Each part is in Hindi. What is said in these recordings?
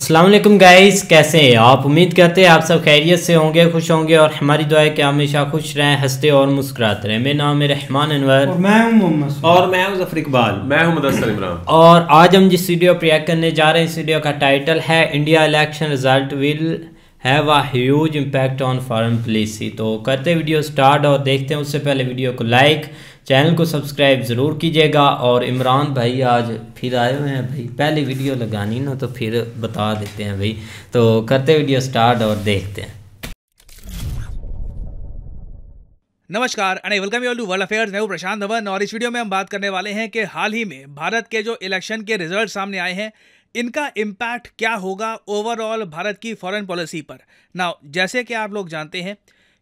अस्सलाम वालेकुम गाइस, कैसे हैं आप। उम्मीद करते हैं आप सब खैरियत से होंगे, खुश होंगे और हमारी दुआ है कि हमेशा खुश रहें, हंसते और मुस्कुराते रहें। मेरा नाम है रहमान अनवर और मैं हूं मोहम्मद और मैं हूं ज़फर इकबाल। मैं हूं मुदस्सिर इमरान। और आज हम जिस वीडियो पर रिएक्ट करने जा रहे हैं, इस वीडियो का टाइटल है India election result will have a huge impact on foreign policy. तो करते वीडियो स्टार्ट और देखते हैं। उससे पहले वीडियो को लाइक, चैनल को सब्सक्राइब ज़रूर कीजिएगा। और इमरान भाई आज फिर आए हुए हैं भाई, पहले वीडियो लगानी ना तो फिर बता देते हैं भाई। तो करते वीडियो स्टार्ट और देखते हैं। नमस्कार and welcome you to world affairs. मैं हूं प्रशांत धवन और इस वीडियो में हम बात करने वाले हैं कि हाल ही में भारत के जो इलेक्शन के रिजल्ट सामने आए हैं, इनका इम्पैक्ट क्या होगा ओवरऑल भारत की फॉरेन पॉलिसी पर। नाउ जैसे कि आप लोग जानते हैं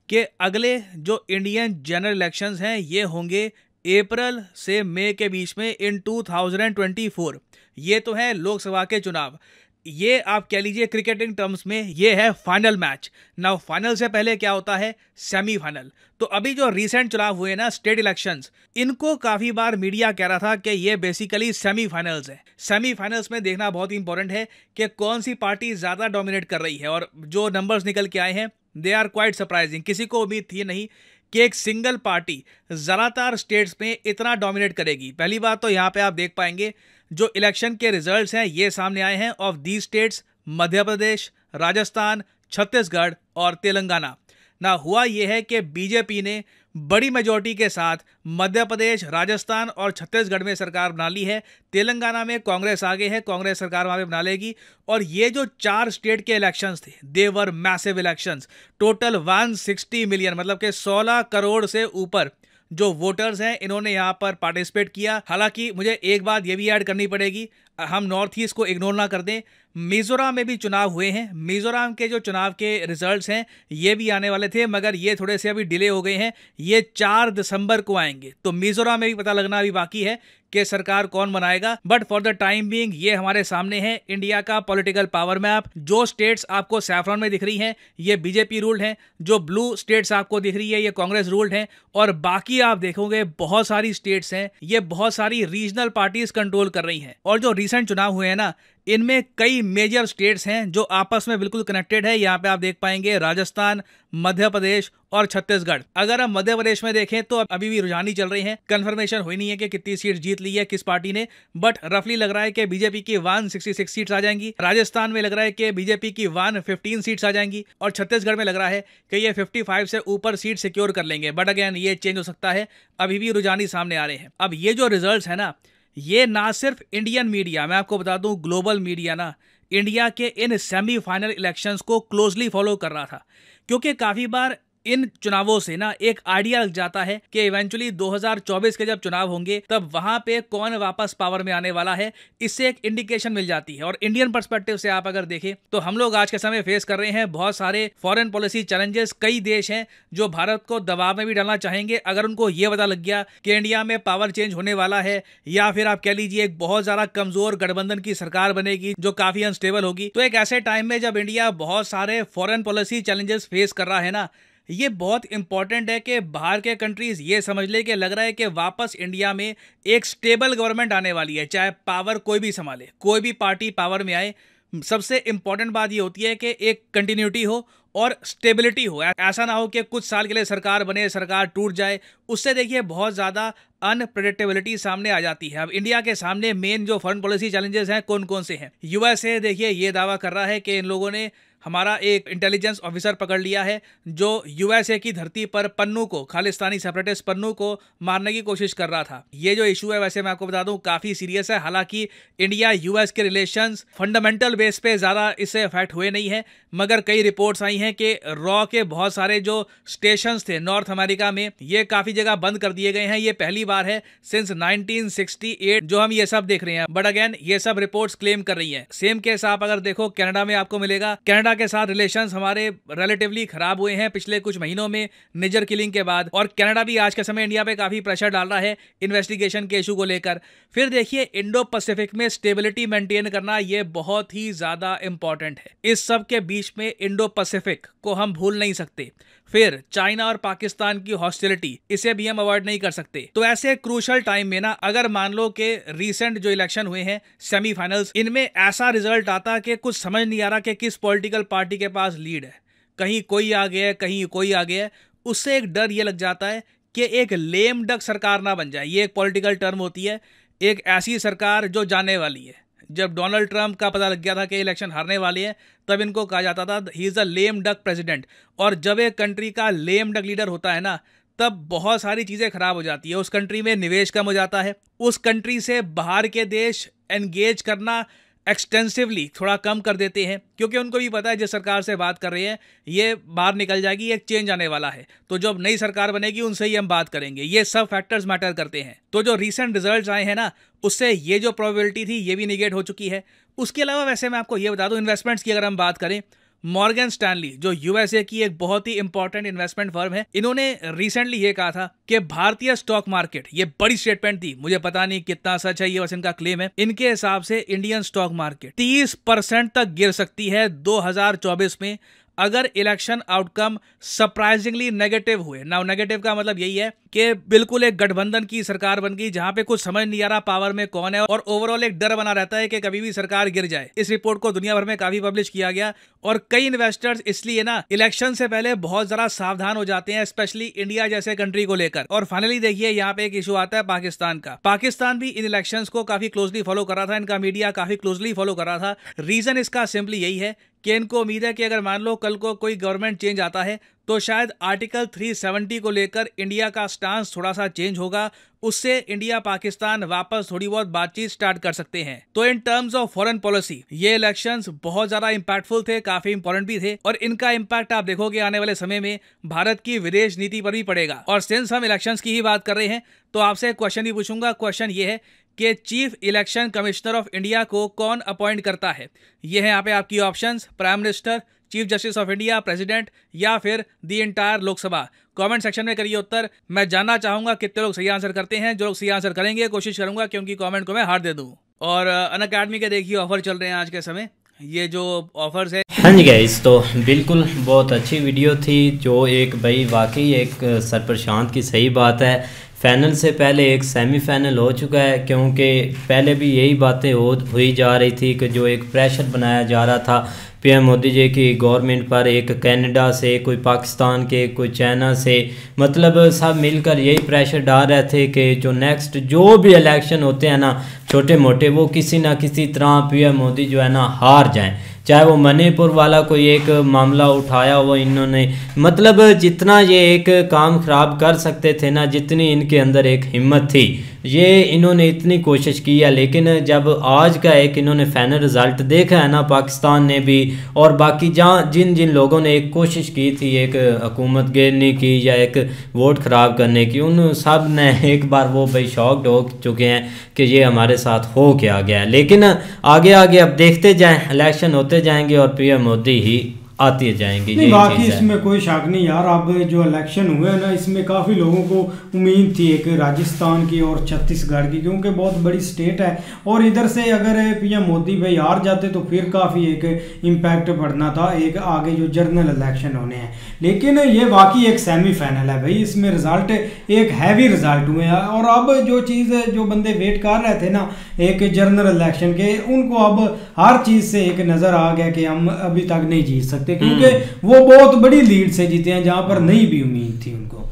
कि अगले जो इंडियन जनरल इलेक्शंस हैं ये होंगे अप्रैल से मई के बीच में इन 2024। ये तो है लोकसभा के चुनाव। ये आप कह लीजिए क्रिकेटिंग टर्म्स में ये है फाइनल मैच। नाउ फाइनल से पहले क्या होता है, सेमीफाइनल। तो अभी जो रीसेंट चुनाव हुए ना स्टेट इलेक्शंस, इनको काफी बार मीडिया कह रहा था कि ये बेसिकली सेमीफाइनल्स है। सेमीफाइनल्स में देखना बहुत इंपॉर्टेंट है कि कौन सी पार्टी ज्यादा डोमिनेट कर रही है। और जो नंबर्स निकल के आए हैं दे आर क्वाइट सरप्राइजिंग। किसी को उम्मीद थी नहीं कि एक सिंगल पार्टी ज़्यादातर स्टेट्स में इतना डोमिनेट करेगी। पहली बात तो यहाँ पे आप देख पाएंगे जो इलेक्शन के रिजल्ट्स हैं ये सामने आए हैं of the states Madhya Pradesh, Rajasthan, Chhattisgarh और तेलंगाना। ना हुआ ये है कि बीजेपी ने बड़ी मेजॉरिटी के साथ मध्य प्रदेश, राजस्थान और छत्तीसगढ़ में सरकार बना ली है। तेलंगाना में कांग्रेस आगे है, कांग्रेस सरकार वहां पे बना लेगी। और ये जो 4 स्टेट के इलेक्शंस थे दे वर मैसिव इलेक्शंस। टोटल 160 मिलियन मतलब कि 16 करोड़ से ऊपर जो वोटर्स हैं इन्होंने यहाँ पर पार्टिसिपेट किया। हालांकि मुझे एक बात ये भी ऐड करनी पड़ेगी, हम नॉर्थ ईस्ट को इग्नोर ना कर दें। मिजोरम में भी चुनाव हुए हैं। मिजोरम के जो चुनाव के रिजल्ट्स हैं ये भी आने वाले थे मगर ये थोड़े से अभी डिले हो गए हैं। ये 4 दिसंबर को आएंगे। तो मिजोरम में भी पता लगना अभी बाकी है कि सरकार कौन बनाएगा। But for the time being ये हमारे सामने है इंडिया का पॉलिटिकल पावर मैप। जो स्टेट्स आपको सैफरॉन में दिख रही हैं ये बीजेपी रूल्ड हैं, जो ब्लू स्टेट्स आपको दिख रही है ये कांग्रेस रूल्ड हैं, और बाकी आप देखोगे बहुत सारी स्टेट्स हैं ये बहुत सारी रीजनल पार्टीज कंट्रोल कर रही हैं। और जो रिसेंट चुनाव हुए हैं ना इनमें कई मेजर स्टेट्स हैं जो आपस में बिल्कुल कनेक्टेड है। यहाँ पे आप देख पाएंगे राजस्थान, मध्य प्रदेश और छत्तीसगढ़। अगर हम मध्य प्रदेश में देखें तो अभी भी रुझान ही चल रही है, कंफर्मेशन हुई नहीं है कि कितनी सीट जीत ली है किस पार्टी ने, बट रफली लग रहा है कि बीजेपी की 166 सीट्स आ जाएंगी। राजस्थान में लग रहा है कि बीजेपी की 115 सीट्स आ जाएंगी और छत्तीसगढ़ में लग रहा है कि ये 55 से ऊपर सीट सिक्योर कर लेंगे। बट अगेन ये चेंज हो सकता है, अभी भी रुझान सामने आ रहे हैं। अब ये जो रिजल्ट है ना ये ना सिर्फ इंडियन मीडिया, मैं आपको बता दूं ग्लोबल मीडिया ना इंडिया के इन सेमीफाइनल इलेक्शंस को क्लोजली फॉलो कर रहा था। क्योंकि काफी बार इन चुनावों से ना एक आइडिया लग जाता है कि इवेंचुअली 2024 के जब चुनाव होंगे तब वहां पे कौन वापस पावर में आने वाला है। इससे एक इंडिकेशन मिल जाती है। और इंडियन पर्सपेक्टिव से आप अगर देखें तो हम लोग आज के समय फेस कर रहे हैं बहुत सारे फॉरेन पॉलिसी चैलेंजेस। कई देश हैं जो भारत को दबाव में भी डालना चाहेंगे अगर उनको ये पता लग गया कि इंडिया में पावर चेंज होने वाला है, या फिर आप कह लीजिए एक बहुत ज्यादा कमजोर गठबंधन की सरकार बनेगी जो काफी अनस्टेबल होगी। तो एक ऐसे टाइम में जब इंडिया बहुत सारे फॉरेन पॉलिसी चैलेंजेस फेस कर रहा है ना, ये बहुत इंपॉर्टेंट है कि बाहर के कंट्रीज ये समझ ले कि लग रहा है कि वापस इंडिया में एक स्टेबल गवर्नमेंट आने वाली है। चाहे पावर कोई भी संभाले, कोई भी पार्टी पावर में आए, सबसे इंपॉर्टेंट बात ये होती है कि एक कंटिन्यूटी हो और स्टेबिलिटी हो। ऐसा ना हो कि कुछ साल के लिए सरकार बने, सरकार टूट जाए। उससे देखिए बहुत ज्यादा अनप्रेडिक्टेबिलिटी सामने आ जाती है। अब इंडिया के सामने मेन जो फॉरेन पॉलिसी चैलेंजेस हैं कौन कौन से हैं। यूएसए देखिए ये दावा कर रहा है कि इन लोगों ने हमारा एक इंटेलिजेंस ऑफिसर पकड़ लिया है जो यूएसए की धरती पर पन्नू को, खालिस्तानी सेपरेटिस्ट पन्नू को मारने की कोशिश कर रहा था। ये जो इशू है वैसे मैं आपको बता दूं काफी सीरियस है। हालांकि इंडिया यूएस के रिलेशंस फंडामेंटल बेस पे ज्यादा इससे अफेक्ट हुए नहीं है, मगर कई रिपोर्ट्स आई हैं कि रॉ के बहुत सारे जो स्टेशंस थे नॉर्थ अमेरिका में ये काफी जगह बंद कर दिए गए हैं। ये पहली बार है सिंस 1968 जो हम ये सब देख रहे हैं। बट अगेन ये सब रिपोर्ट्स क्लेम कर रही हैं। सेम केस आप अगर देखो कनाडा में आपको मिलेगा। कनाडा के साथ रिलेशंस हमारे रिलेटिवली खराब हुए हैं पिछले कुछ महीनों में निजर किलिंग के बाद, और कनाडा भी आज के समय इंडिया पे काफी प्रेशर डाल रहा है इन्वेस्टिगेशन के इशू को लेकर। फिर देखिए इंडो पैसिफिक में स्टेबिलिटी मेंटेन करना ये बहुत ही ज्यादा इंपॉर्टेंट है। इस सब के बीच में इंडो पैसिफिक को हम भूल नहीं सकते। फिर चाइना और पाकिस्तान की हॉस्टिलिटी, इसे भी हम अवॉइड नहीं कर सकते। तो ऐसे क्रूशल टाइम में ना, अगर मान लो कि रीसेंट जो इलेक्शन हुए हैं सेमीफाइनल्स, इनमें ऐसा रिजल्ट आता कि कुछ समझ नहीं आ रहा कि किस पॉलिटिकल पार्टी के पास लीड है, कहीं कोई आ गया है, कहीं कोई आ गया है, उससे एक डर ये लग जाता है कि एक लेम डक सरकार ना बन जाए। ये एक पॉलिटिकल टर्म होती है, एक ऐसी सरकार जो जाने वाली है। जब डोनाल्ड ट्रंप का पता लग गया था कि इलेक्शन हारने वाले हैं, तब इनको कहा जाता था he is a lame duck president. और जब एक कंट्री का लेम डक लीडर होता है ना, तब बहुत सारी चीज़ें खराब हो जाती है। उस कंट्री में निवेश कम हो जाता है, उस कंट्री से बाहर के देश एंगेज करना एक्सटेंसिवली थोड़ा कम कर देते हैं, क्योंकि उनको भी पता है जिस सरकार से बात कर रहे हैं ये बाहर निकल जाएगी, एक चेंज आने वाला है, तो जब नई सरकार बनेगी उनसे ही हम बात करेंगे। ये सब फैक्टर्स मैटर करते हैं। तो जो रीसेंट रिजल्ट्स आए हैं ना, उससे ये जो प्रोबेबिलिटी थी ये भी निगेट हो चुकी है। उसके अलावा वैसे मैं आपको ये बता दूं, इन्वेस्टमेंट्स की अगर हम बात करें, मॉर्गन स्टैनली जो यूएसए की एक बहुत ही इंपॉर्टेंट इन्वेस्टमेंट फर्म है, इन्होंने रिसेंटली ये कहा था कि भारतीय स्टॉक मार्केट, ये बड़ी स्टेटमेंट थी, मुझे पता नहीं कितना सच है, ये बस इनका क्लेम है, इनके हिसाब से इंडियन स्टॉक मार्केट 30% तक गिर सकती है 2024 में अगर इलेक्शन आउटकम सरप्राइजिंगली नेगेटिव हुए। नाउ नेगेटिव का मतलब यही है कि बिल्कुल एक गठबंधन की सरकार बन गई जहां पे कुछ समझ नहीं आ रहा पावर में कौन है, और ओवरऑल एक डर बना रहता है कि कभी भी सरकार गिर जाए। इस रिपोर्ट को दुनिया भर में काफी पब्लिश किया गया, और कई इन्वेस्टर्स इसलिए ना इलेक्शन से पहले बहुत जरा सावधान हो जाते हैं, स्पेशली इंडिया जैसे कंट्री को लेकर। और फाइनली देखिए यहाँ पे एक इशू आता है पाकिस्तान का। पाकिस्तान भी इन इलेक्शंस को काफी क्लोजली फॉलो कर रहा था, इनका मीडिया काफी क्लोजली फॉलो कर रहा था। रीजन इसका सिंपली यही है कि इनको उम्मीद है कि अगर मान लो कल को कोई गवर्नमेंट चेंज आता है तो शायद आर्टिकल 370 को लेकर इंडिया का स्टांस थोड़ा सा चेंज होगा, उससे इंडिया पाकिस्तान वापस थोड़ी बहुत बातचीत स्टार्ट कर सकते हैं। तो in terms of foreign policy ये इलेक्शंस बहुत ज्यादा इंपैक्टफुल थे, काफी इंपॉर्टेंट भी थे, और इनका इंपैक्ट आप देखोगे आने वाले समय में भारत की विदेश नीति पर भी पड़ेगा। और सिंस हम इलेक्शंस की ही बात कर रहे हैं तो आपसे एक क्वेश्चन ही पूछूंगा। क्वेश्चन ये है कि chief election commissioner of India को कौन अपॉइंट करता है? ये है यहाँ पे आपकी options, prime minister, chief justice of India, president, या फिर the entire Lok Sabha. Comment section में करिए उत्तर। मैं जानना चाहूंगा कितने लोग सही आंसर करते हैं। जो लोग सही आंसर करेंगे कोशिश करूंगा कि उनकी कमेंट को मैं हार दे दूं। और अनअकैडमी के देखिए ऑफर चल रहे हैं आज के समय, ये जो ऑफर्स है। हाँ जी गाइस, तो बिल्कुल बहुत अच्छी वीडियो थी, जो एक भाई वाकई एक सरप्रशांत की सही बात है, फाइनल से पहले एक सेमीफाइनल हो चुका है, क्योंकि पहले भी यही बातें हुई जा रही थी कि जो एक प्रेशर बनाया जा रहा था पीएम मोदी जी की गवर्नमेंट पर, एक कनाडा से, कोई पाकिस्तान के, कोई चाइना से, मतलब सब मिलकर यही प्रेशर डाल रहे थे कि जो नेक्स्ट जो भी इलेक्शन होते हैं ना छोटे मोटे, वो किसी ना किसी तरह पीएम मोदी जो है ना हार जाएं। चाहे वो मणिपुर वाला कोई एक मामला उठाया वो इन्होंने, मतलब जितना ये एक काम ख़राब कर सकते थे ना, जितनी इनके अंदर एक हिम्मत थी, ये इन्होंने इतनी कोशिश की है। लेकिन जब आज का एक इन्होंने फाइनल रिज़ल्ट देखा है ना, पाकिस्तान ने भी और बाकी जहाँ जिन जिन लोगों ने एक कोशिश की थी एक हुकूमत गिरने की या एक वोट ख़राब करने की, उन सब ने एक बार वो भाई शॉक्ड हो चुके हैं कि ये हमारे साथ हो क्या गया। लेकिन आगे आगे अब देखते जाएं, इलेक्शन होते जाएंगे और पीएम मोदी ही आती जाएंगी। नहीं, बाकी इसमें कोई शक नहीं यार। अब जो इलेक्शन हुए हैं ना, इसमें काफ़ी लोगों को उम्मीद थी एक राजस्थान की और छत्तीसगढ़ की, क्योंकि बहुत बड़ी स्टेट है, और इधर से अगर पीएम मोदी भाई हार जाते तो फिर काफ़ी एक इम्पैक्ट पड़ना था एक आगे जो जनरल इलेक्शन होने हैं। लेकिन ये वाकई एक सेमीफाइनल है भाई, इसमें रिजल्ट एक हैवी रिजल्ट हुए हैं, और अब जो चीज़ जो बंदे वेट कर रहे थे ना एक जनरल इलेक्शन के, उनको अब हर चीज़ से एक नज़र आ गया कि हम अभी तक नहीं जीत सकते, क्योंकि वो बहुत बड़ी लीड से जीते हैं जहां पर नहीं भी उम्मीद थी उनको।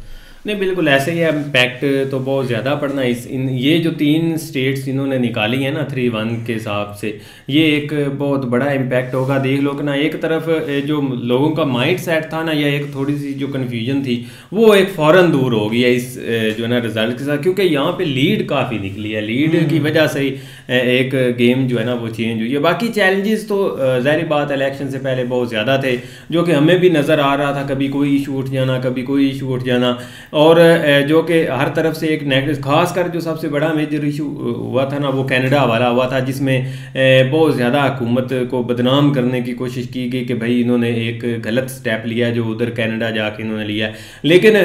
नहीं, बिल्कुल ऐसे ही इम्पैक्ट तो बहुत ज़्यादा पड़ना ये जो 3 स्टेट्स इन्होंने निकाली हैं ना 3-1 के हिसाब से, ये एक बहुत बड़ा इम्पैक्ट होगा। देख लो कि ना एक तरफ जो लोगों का माइंड सेट था ना, या एक थोड़ी सी जो कन्फ्यूजन थी वो एक फ़ौरन दूर हो गई है इस जो है ना रिजल्ट के साथ, क्योंकि यहाँ पे लीड काफ़ी निकली है। लीड की वजह से एक गेम जो है ना वो चेंज हुई है। बाकी चैलेंजेस तो ज़ाहिर बात इलेक्शन से पहले बहुत ज़्यादा थे, जो कि हमें भी नज़र आ रहा था, कभी कोई इशू उठ जाना, कभी कोई इशू उठ जाना। और जो कि हर तरफ से एक नेगेटिव, खासकर जो सबसे बड़ा मेजर इशू हुआ था ना वो कनाडा वाला हुआ था, जिसमें बहुत ज़्यादा हुकूमत को बदनाम करने की कोशिश की गई कि भाई इन्होंने एक गलत स्टेप लिया जो उधर कनाडा जाके इन्होंने लिया। लेकिन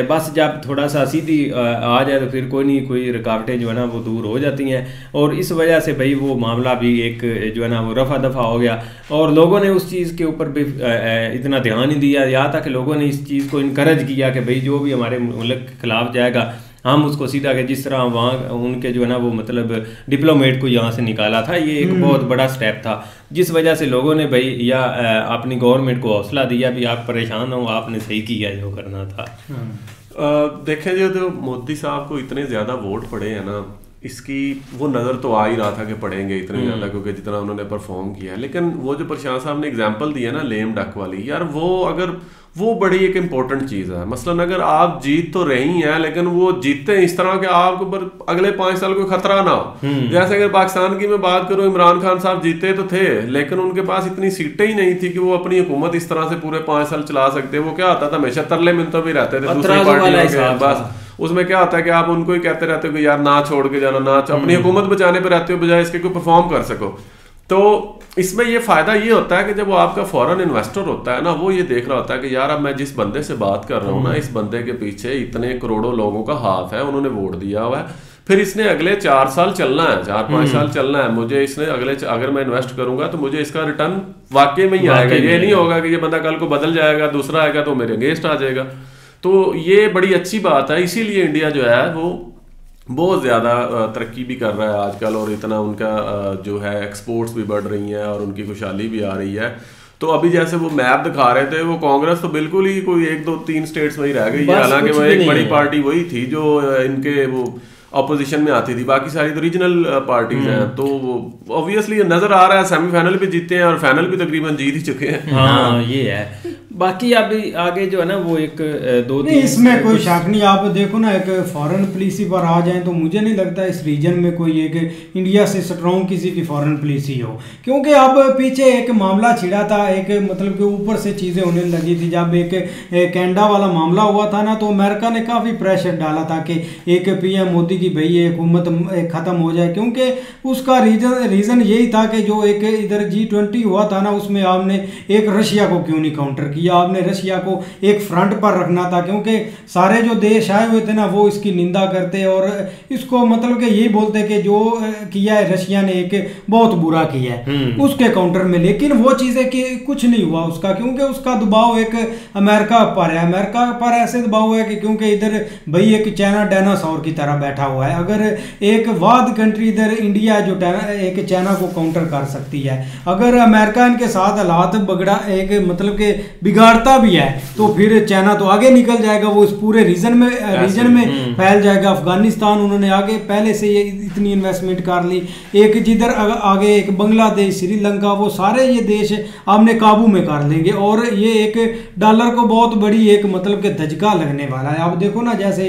बस जब थोड़ा सा सीधी आ जाए तो फिर कोई नहीं कोई रुकावटें जो है ना वो दूर हो जाती हैं, और इस वजह से भाई वो मामला भी एक जो है ना वो रफा दफा हो गया, और लोगों ने उस चीज़ के ऊपर भी इतना ध्यान नहीं दिया। यहाँ तक लोगों ने इस चीज़ को इनकरेज किया कि भाई जो भी हमारे मुल्क के खिलाफ जाएगा हम उसको सीधा के, जिस तरह वहाँ उनके जो है ना वो मतलब डिप्लोमेट को यहाँ से निकाला था, ये एक बहुत बड़ा स्टेप था, जिस वजह से लोगों ने भाई या अपनी गवर्नमेंट को हौसला दिया भी आप परेशान हो, आपने सही किया जो करना था। देखें जो तो मोदी साहब को इतने ज़्यादा वोट पड़े हैं ना, इसकी वो नज़र तो आ ही रहा था कि पड़ेंगे इतने ज़्यादा, क्योंकि जितना उन्होंने परफॉर्म किया है। लेकिन वो जो प्रशांत साहब ने एग्जांपल दी है ना लेम डक वाली, यार वो अगर वो बड़ी एक इम्पोर्टेंट चीज़ है। मसलन अगर आप जीत तो रही हैं लेकिन वो जीतते हैं इस तरह के आपके ऊपर अगले 5 साल कोई खतरा ना हो। जैसे अगर पाकिस्तान की मैं बात करूं, इमरान खान साहब जीते तो थे लेकिन उनके पास इतनी सीटें ही नहीं थी कि वो अपनी हुकूमत इस तरह से पूरे 5 साल चला सकते। वो क्या होता था, हमेशा तरले मिनतों भी रहते थे दूसरी पार्टियों के, बस उसमें क्या होता है कि आप उनको ही कहते रहते हो कि यार ना छोड़ के जाना, ना अपनी हुकूमत बचाने पर रहते हो बजाय इसके कोई परफॉर्म कर सको। तो इसमें ये फ़ायदा ये होता है कि जब वो आपका फॉरेन इन्वेस्टर होता है ना, वो ये देख रहा होता है कि यार अब मैं जिस बंदे से बात कर रहा हूँ ना, इस बंदे के पीछे इतने करोड़ों लोगों का हाथ है, उन्होंने वोट दिया हुआ है, फिर इसने अगले 4 साल चलना है, 4-5 साल चलना है, मुझे इसने अगर मैं इन्वेस्ट करूंगा तो मुझे इसका रिटर्न वाकई में ही आएगा। ये नहीं होगा कि ये बंदा कल को बदल जाएगा, दूसरा आएगा तो मेरे अगेंस्ट आ जाएगा। तो ये बड़ी अच्छी बात है, इसीलिए इंडिया जो है वो बहुत ज़्यादा तरक्की भी कर रहा है आजकल, और इतना उनका जो है एक्सपोर्ट्स भी बढ़ रही हैं और उनकी खुशहाली भी आ रही है। तो अभी जैसे वो मैप दिखा रहे थे, वो कांग्रेस तो बिल्कुल ही कोई 1-2-3 स्टेट्स में ही रह गई है, हालांकि वो एक बड़ी पार्टी वही थी जो इनके वो अपोजिशन में आती थी, बाकी सारी तो रीजनल पार्टीज हैं। तो ऑब्वियसली नजर आ रहा है, सेमीफाइनल भी जीते हैं और फाइनल भी तकरीबन जीत ही चुके हैं। हाँ ये है। बाकी अभी आगे जो है ना वो एक 2-3 इसमें कोई शक नहीं। आप देखो ना, एक फॉरेन पॉलिसी पर आ जाए तो मुझे नहीं लगता इस रीजन में कोई एक इंडिया से स्ट्रॉन्ग किसी की फॉरेन पॉलिसी हो, क्योंकि अब पीछे एक मामला छिड़ा था, एक मतलब कि ऊपर से चीज़ें होने लगी थी। जब एक कनाडा वाला मामला हुआ था ना, तो अमेरिका ने काफ़ी प्रेशर डाला था कि एक पीएम मोदी की भाई ये हुकूमत ख़त्म हो जाए, क्योंकि उसका रीज़न यही था कि जो एक इधर G20 हुआ था ना, उसमें आपने एक रशिया को क्यों नहीं काउंटर किया, आपने रशिया को एक फ्रंट पर रखना था, क्योंकि सारे जो देश आए हुए थे ना वो इसकी निंदा करते और इसको मतलब कि यही बोलते कि जो किया है रशिया ने एक बहुत बुरा किया है उसके काउंटर में। लेकिन वो चीज़ें कि कुछ नहीं हुआ उसका, क्योंकि उसका दबाव एक अमेरिका पर है। अमेरिका पर ऐसे दबाव है कि क्योंकि इधर भाई एक चाइना डायनासोर की तरह बैठा हुआ है। अगर एक वाद कंट्री इधर इंडिया जो एक चाइना को काउंटर कर सकती है, अगर अमेरिका इनके साथ हालात बगड़ा एक मतलब के बिगाड़ता भी है तो फिर चाइना तो आगे निकल जाएगा, वो इस पूरे रीजन में फैल जाएगा। अफगानिस्तान उन्होंने आगे पहले से ये इतनी इन्वेस्टमेंट कर ली, एक जिधर आगे एक बांग्लादेश, श्रीलंका, वो सारे ये देश आपने काबू में कर लेंगे और ये एक डॉलर को बहुत बड़ी एक मतलब के धचका लगने वाला है। आप देखो ना, जैसे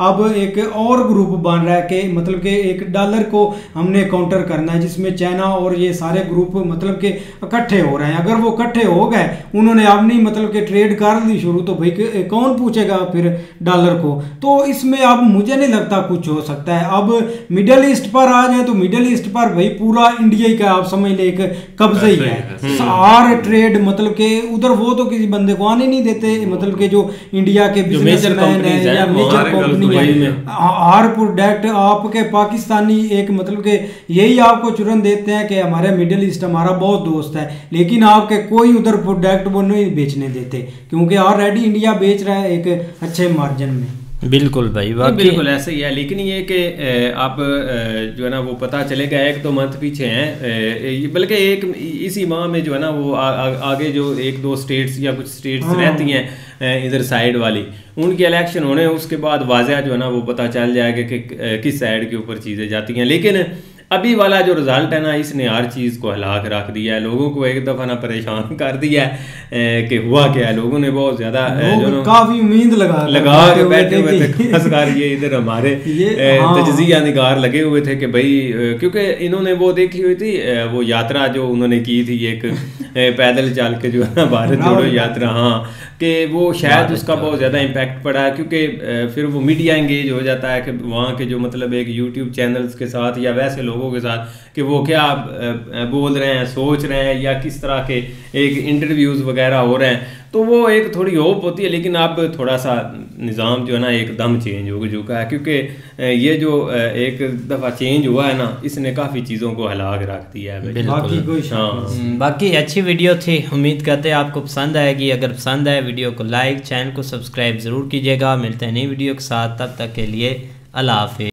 अब एक और ग्रुप बन रहा है कि मतलब के एक डॉलर को हमने काउंटर करना है, जिसमें चाइना और ये सारे ग्रुप मतलब के इकट्ठे हो रहे हैं। अगर वो इकट्ठे हो गए, उन्होंने अपनी मतलब के ट्रेड कर ली शुरू, तो भाई कौन पूछेगा फिर डॉलर को। तो इसमें अब मुझे नहीं लगता कुछ हो सकता है। अब मिडल ईस्ट पर आ जाए तो मिडल ईस्ट पर भाई पूरा इंडिया का आप समझ ले एक कब्जा ही है। सार ट्रेड मतलब के उधर वो तो किसी बंदे को आने नहीं देते, मतलब के जो इंडिया के बिजनेसमैन है या मेजर कंपनी है, हर प्रोडक्ट आपके पाकिस्तानी एक मतलब के यही आपको चुरन देते हैं कि हमारे मिडिल ईस्ट हमारा बहुत दोस्त है, लेकिन आपके कोई उधर प्रोडक्ट वो नहीं बेचने देते, क्योंकि ऑलरेडी इंडिया बेच रहा है एक अच्छे मार्जिन में। बिल्कुल भाई, बिल्कुल ऐसे ही है। लेकिन ये कि आप जो है ना वो पता चलेगा, एक तो मंथ पीछे हैं, बल्कि एक इसी माह में जो है ना वो आगे जो 1-2 स्टेट्स या कुछ स्टेट्स रहती हैं इधर साइड वाली, उनके इलेक्शन होने उसके बाद वाज़ह जो है ना वो पता चल जाएगा कि किस साइड के ऊपर चीज़ें जाती हैं। लेकिन अभी वाला जो रिजल्ट है ना, इसने हर चीज़ को हिला के रख दिया है, लोगों को एक दफ़ा ना परेशान कर दिया है कि हुआ क्या है। लोगों ने बहुत ज़्यादा काफ़ी उम्मीद लगा के बैठे हुए थे, खासकर ये इधर हमारे तजज़िया निगार लगे हुए थे कि भाई, क्योंकि इन्होंने वो देखी हुई थी वो यात्रा जो उन्होंने की थी एक पैदल चल के जो है ना भारत जोड़ो यात्रा, हाँ, कि वो शायद उसका बहुत ज़्यादा इम्पैक्ट पड़ा है, क्योंकि फिर वो मीडिया एंगेज हो जाता है कि वहाँ के जो मतलब एक यूट्यूब चैनल्स के साथ या वैसे लोगों के साथ कि वो क्या बोल रहे हैं, सोच रहे हैं, या किस तरह के एक इंटरव्यूज़ वगैरह हो रहे हैं, तो वो एक थोड़ी होप होती है। लेकिन अब थोड़ा सा निज़ाम जो है ना एकदम चेंज हो चुका है, क्योंकि ये जो एक दफ़ा चेंज हुआ है ना, इसने काफ़ी चीज़ों को हिला के रख दिया है। बाकी अच्छी वीडियो थी, उम्मीद करते हैं आपको पसंद आएगी। अगर पसंद आए वीडियो को लाइक, चैनल को सब्सक्राइब ज़रूर कीजिएगा। मिलते हैं नई वीडियो के साथ, तब तक के लिए अल्लाह हाफ़िज़।